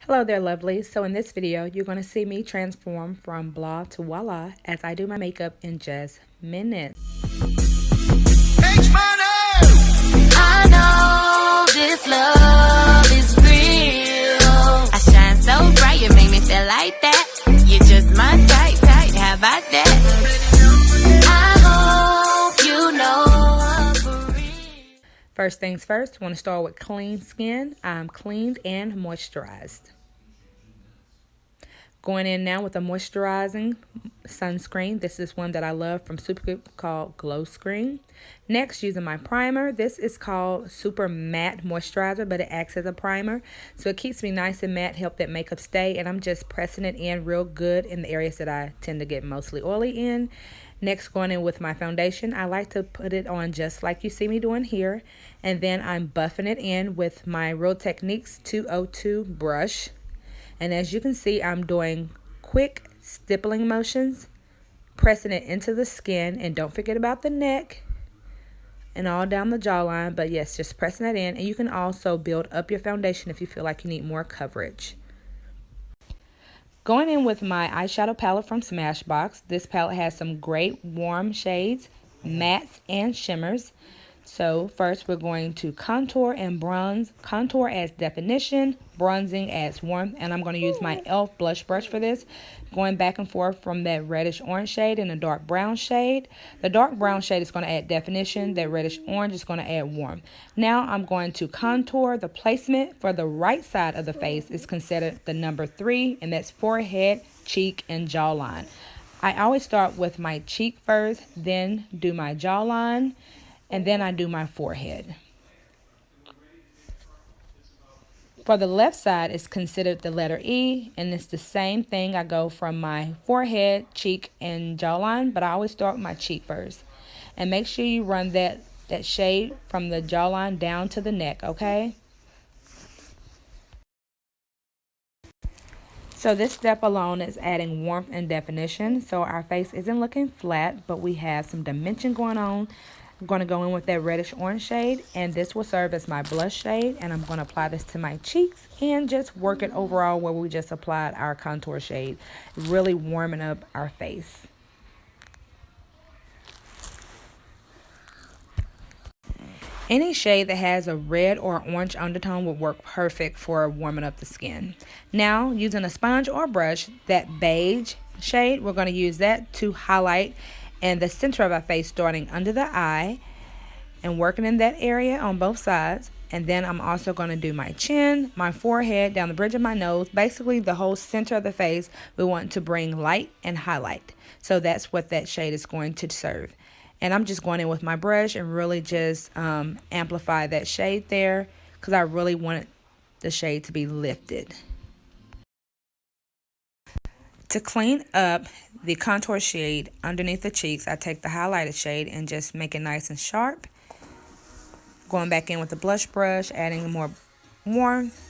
Hello there, lovely. So in this video, you're going to see me transform from blah to voila as I do my makeup in just minutes. I know this love is real. I shine so bright, you make me feel like that. You're just my type, how about that? I hope you know for real. First things first, I want to start with clean skin. I'm cleaned and moisturized. Going in now with a moisturizing sunscreen. This is one that I love from Supergoop called Glow Screen. Next, using my primer. This is called Super Matte Moisturizer, but it acts as a primer. So it keeps me nice and matte, help that makeup stay. And I'm just pressing it in real good in the areas that I tend to get mostly oily in. Next, going in with my foundation. I like to put it on just like you see me doing here. And then I'm buffing it in with my Real Techniques 202 brush. And as you can see, I'm doing quick stippling motions, pressing it into the skin. And don't forget about the neck and all down the jawline. But yes, just pressing that in. And you can also build up your foundation if you feel like you need more coverage. Going in with my eyeshadow palette from Smashbox. This palette has some great warm shades, mattes, and shimmers. So first we're going to contour and bronze. Contour adds definition, bronzing adds warmth, and I'm going to use my e.l.f. blush brush for this. Going back and forth from that reddish orange shade and a dark brown shade. The dark brown shade is going to add definition. That reddish orange is going to add warmth. Now I'm going to contour. The placement for the right side of the face is considered the number 3, and that's forehead, cheek, and jawline. I always start with my cheek first, then do my jawline, and then I do my forehead. For the left side, it's considered the letter E, and it's the same thing. I go from my forehead, cheek, and jawline, but I always start with my cheek first. And make sure you run that shade from the jawline down to the neck, okay? So this step alone is adding warmth and definition. So our face isn't looking flat, but we have some dimension going on. I'm going to go in with that reddish orange shade, and this will serve as my blush shade, and I'm going to apply this to my cheeks and just work it overall where we just applied our contour shade, really warming up our face. Any shade that has a red or orange undertone will work perfect for warming up the skin. Now, using a sponge or brush, that beige shade, we're going to use that to highlight in the center of our face, starting under the eye and working in that area on both sides. And then I'm also going to do my chin, my forehead, down the bridge of my nose, basically the whole center of the face. We want to bring light and highlight. So that's what that shade is going to serve. And I'm just going in with my brush and really just amplify that shade there, because I really want the shade to be lifted. To clean up the contour shade underneath the cheeks, I take the highlighted shade and just make it nice and sharp. Going back in with the blush brush, adding more warmth.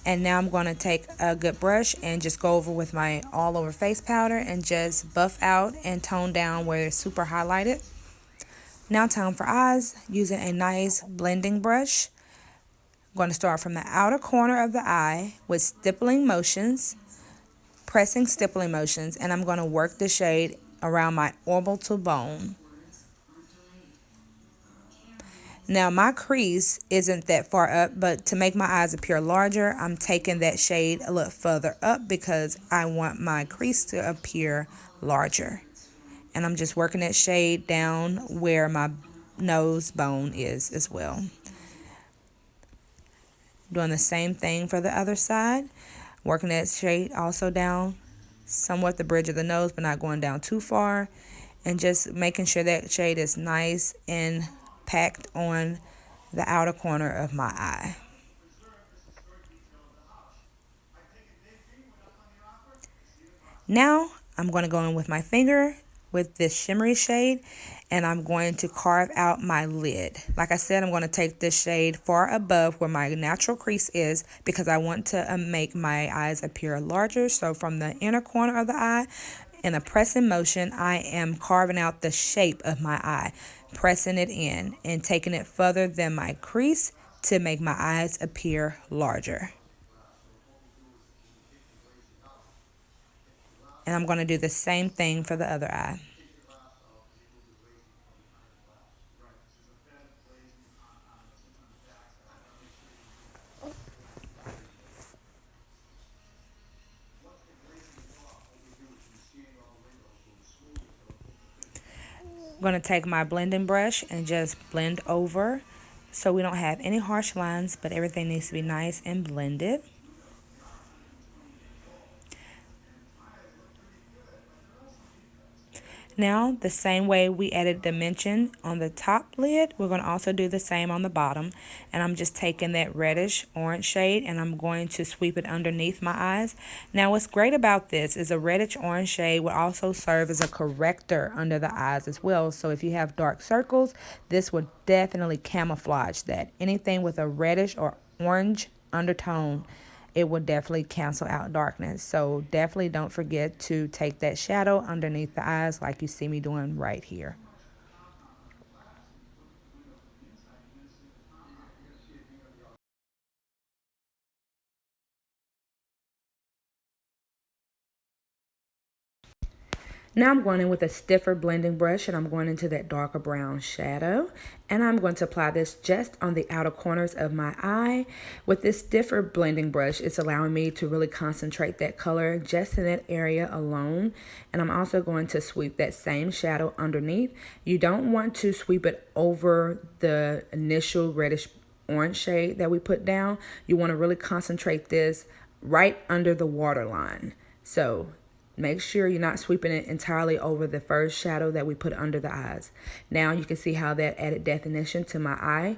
And now I'm going to take a good brush and just go over with my all over face powder and just buff out and tone down where it's super highlighted. Now time for eyes, using a nice blending brush. I'm going to start from the outer corner of the eye with stippling motions. Pressing stippling motions, and I'm going to work the shade around my orbital bone. Now my crease isn't that far up, but to make my eyes appear larger, I'm taking that shade a little further up because I want my crease to appear larger. And I'm just working that shade down where my nose bone is as well. Doing the same thing for the other side. Working that shade also down somewhat the bridge of the nose, but not going down too far. And just making sure that shade is nice and packed on the outer corner of my eye. Now I'm going to go in with my finger with this shimmery shade, and I'm going to carve out my lid. Like I said, I'm going to take this shade far above where my natural crease is because I want to make my eyes appear larger. So from the inner corner of the eye, in a pressing motion, I am carving out the shape of my eye, pressing it in and taking it further than my crease to make my eyes appear larger. And I'm going to do the same thing for the other eye. I'm going to take my blending brush and just blend over so we don't have any harsh lines, but everything needs to be nice and blended. Now, the same way we added dimension on the top lid, we're going to also do the same on the bottom. And I'm just taking that reddish orange shade and I'm going to sweep it underneath my eyes. Now, what's great about this is a reddish orange shade will also serve as a corrector under the eyes as well. So if you have dark circles, this would definitely camouflage that. Anything with a reddish or orange undertone, it will definitely cancel out darkness. So definitely don't forget to take that shadow underneath the eyes like you see me doing right here. Now I'm going in with a stiffer blending brush and I'm going into that darker brown shadow. And I'm going to apply this just on the outer corners of my eye. With this stiffer blending brush, it's allowing me to really concentrate that color just in that area alone. And I'm also going to sweep that same shadow underneath. You don't want to sweep it over the initial reddish orange shade that we put down. You want to really concentrate this right under the waterline. So make sure you're not sweeping it entirely over the first shadow that we put under the eyes. Now you can see how that added definition to my eye.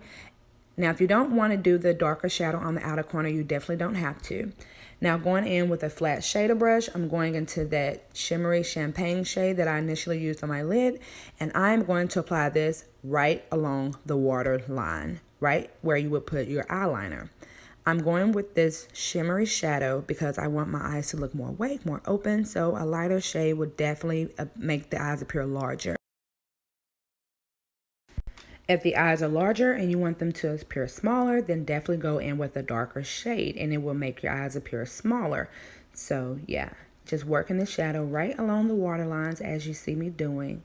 Now if you don't want to do the darker shadow on the outer corner, you definitely don't have to. Now going in with a flat shader brush, I'm going into that shimmery champagne shade that I initially used on my lid. And I'm going to apply this right along the water line, right where you would put your eyeliner. I'm going with this shimmery shadow because I want my eyes to look more awake, more open, so a lighter shade would definitely make the eyes appear larger. If the eyes are larger and you want them to appear smaller, then definitely go in with a darker shade and it will make your eyes appear smaller. So yeah, just working the shadow right along the water lines as you see me doing.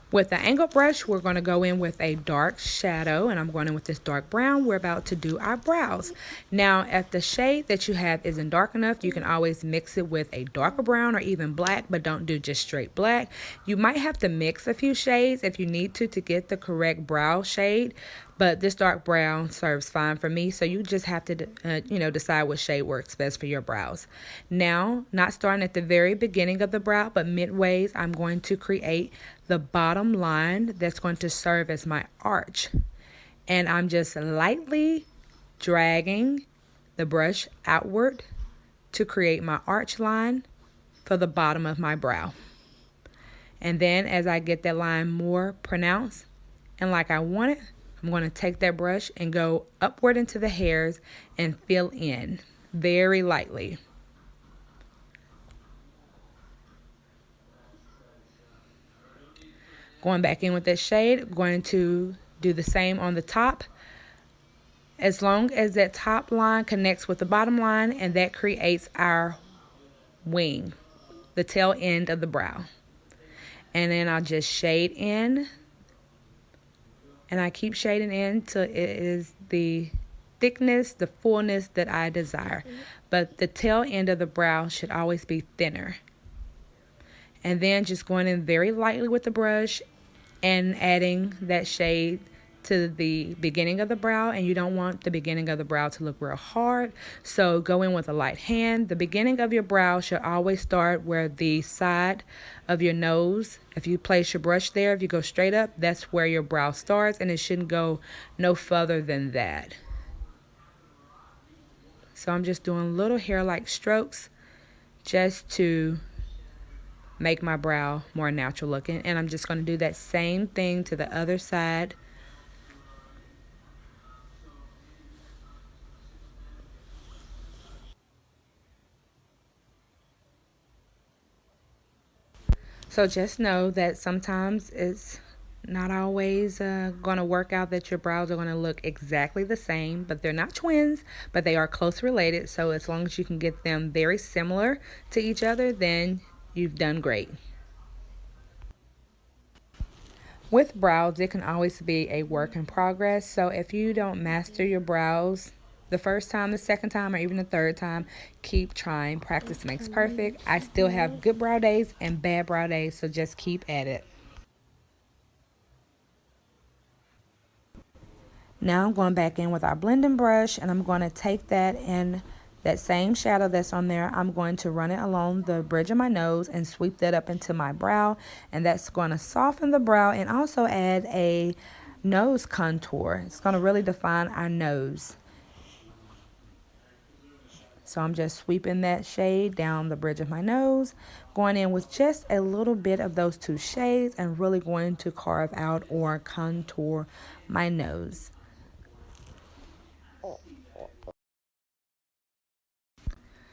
With the angle brush, we're going to go in with a dark shadow, and I'm going in with this dark brown. We're about to do our brows. Now, if the shade that you have isn't dark enough, you can always mix it with a darker brown or even black, but don't do just straight black. You might have to mix a few shades if you need to get the correct brow shade, but this dark brown serves fine for me, so you just have to decide what shade works best for your brows. Now, not starting at the very beginning of the brow, but midways, I'm going to create the bottom line that's going to serve as my arch. And I'm just lightly dragging the brush outward to create my arch line for the bottom of my brow. And then as I get that line more pronounced and like I want it, I'm going to take that brush and go upward into the hairs and fill in very lightly. Going back in with that shade, I'm going to do the same on the top. As long as that top line connects with the bottom line, and that creates our wing, the tail end of the brow. And then I'll just shade in. And I keep shading in till it is the thickness, the fullness that I desire. But the tail end of the brow should always be thinner. And then just going in very lightly with the brush and adding that shade to the beginning of the brow. And you don't want the beginning of the brow to look real hard, so go in with a light hand. The beginning of your brow should always start where the side of your nose, if you place your brush there, if you go straight up, that's where your brow starts, and it shouldn't go no further than that. So I'm just doing little hair-like strokes just to make my brow more natural looking. And I'm just going to do that same thing to the other side. So just know that sometimes it's not always going to work out that your brows are going to look exactly the same, but they're not twins, but they are close related. So as long as you can get them very similar to each other, then you've done great. With brows, it can always be a work in progress. So if you don't master your brows the first time, the second time, or even the third time, keep trying. Practice makes perfect. I still have good brow days and bad brow days, so just keep at it. Now I'm going back in with our blending brush, and I'm going to take that and that same shadow that's on there, I'm going to run it along the bridge of my nose and sweep that up into my brow, and that's going to soften the brow and also add a nose contour. It's going to really define our nose. So I'm just sweeping that shade down the bridge of my nose, going in with just a little bit of those two shades and really going to carve out or contour my nose.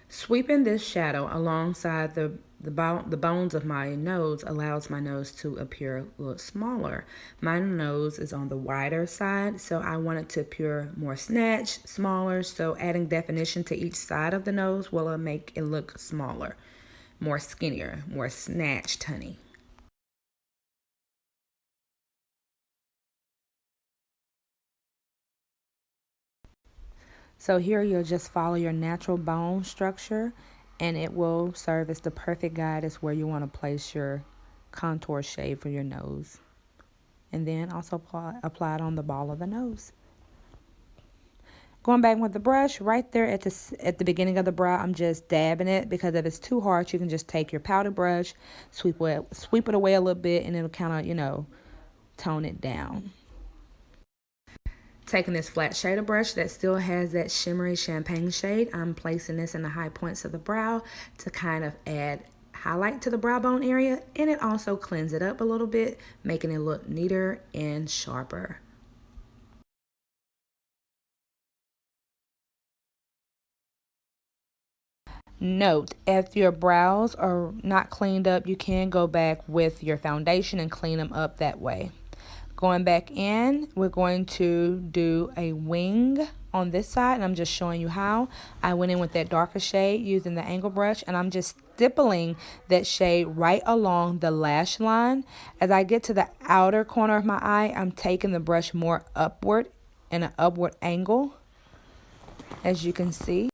Sweeping this shadow alongside the bones of my nose allows my nose to appear a little smaller. My nose is on the wider side, so I want it to appear more snatched, smaller. So adding definition to each side of the nose will make it look smaller, more skinnier, more snatched, honey. So here you'll just follow your natural bone structure, and it will serve as the perfect guide as where you want to place your contour shade for your nose. And then also apply it on the ball of the nose. Going back with the brush, right there at the beginning of the brow, I'm just dabbing it, because if it's too hard, you can just take your powder brush, sweep it away a little bit, and it'll kind of, tone it down. Taking this flat shader brush that still has that shimmery champagne shade, I'm placing this in the high points of the brow to kind of add highlight to the brow bone area, and it also cleans it up a little bit, making it look neater and sharper. Note, if your brows are not cleaned up, you can go back with your foundation and clean them up that way. Going back in, we're going to do a wing on this side, and I'm just showing you how. I went in with that darker shade using the angle brush, and I'm just stippling that shade right along the lash line. As I get to the outer corner of my eye, I'm taking the brush more upward in an upward angle, as you can see.